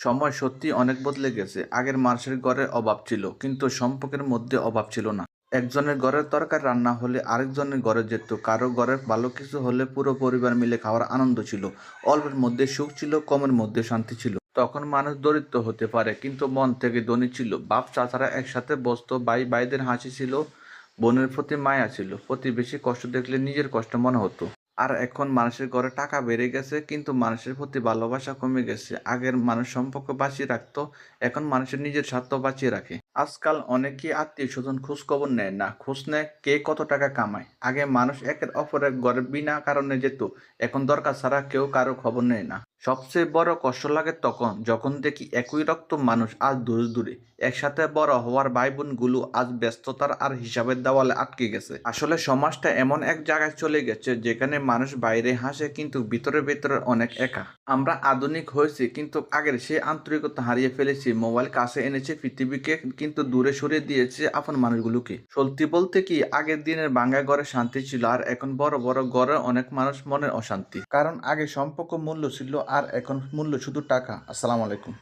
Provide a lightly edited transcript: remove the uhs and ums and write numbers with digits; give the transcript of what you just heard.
সময় সত্যি অনেক বদলে গেছে। আগের মানুষের ঘরে অভাব ছিল, কিন্তু সম্পর্কের মধ্যে অভাব ছিল না। একজনের ঘরের তরকারি রান্না হলে আরেকজনের ঘরে যেত, কারো ঘরে ভালো কিছু হলে পুরো পরিবার মিলে খাওয়ার আনন্দ ছিল। অল্পের মধ্যে সুখ ছিল, কমের মধ্যে শান্তি ছিল। তখন মানুষ দরিদ্র হতে পারে, কিন্তু মন থেকে ধনী ছিল। বাপ চাচারা একসাথে বসতো, ভাই ভাইদের হাসি ছিল, বোনের প্রতি মায়া ছিল, প্রতিবেশী কষ্ট দেখলে নিজের কষ্ট মনে হতো। আর এখন মানুষের ঘরে টাকা বেড়ে গেছে, কিন্তু মানুষের প্রতি ভালোবাসা কমে গেছে। আগের মানুষ সম্পর্ক বাঁচিয়ে রাখতো, এখন মানুষের নিজের স্বার্থ বাঁচিয়ে রাখে। আজকাল অনেকেই আত্মীয় স্বজন খোঁজ খবর নেয় না, খোঁজ নেয় কে কত টাকা কামায়। আগে মানুষ একের অপরের ঘরে বিনা কারণে যেত, এখন দরকার ছাড়া কেউ কারো খবর নেয় না। সবচেয়ে বড় কষ্ট লাগে তখন যখন দেখি একই রক্ত মানুষ আজ দূরে দূরে, একসাথে বড় হওয়ার ভাই বোন গুলো আজ ব্যস্ততার আর হিসাবের দেওয়ালে আটকে গেছে। আসলে সমাজটা এমন এক জায়গায় চলে গেছে যেখানে মানুষ বাইরে হাসে, কিন্তু ভিতরে ভিতরে অনেক একা। আমরা আধুনিক হয়েছি, কিন্তু আগের সেই আন্তরিকতা হারিয়ে ফেলেছি। মোবাইল কাছে এনেছে পৃথিবীকে, কিন্তু দূরে সরিয়ে দিয়েছে আপন মানুষগুলোকে। সত্যি বলতে কি, আগের দিনের ভাঙা ঘরে শান্তি ছিল, আর এখন বড় বড় ঘরে অনেক মানুষ মনের অশান্তি। কারণ আগে সম্পর্ক মূল্য ছিল, আর এখন মূল্য শুধু টাকা। আসসালামু আলাইকুম।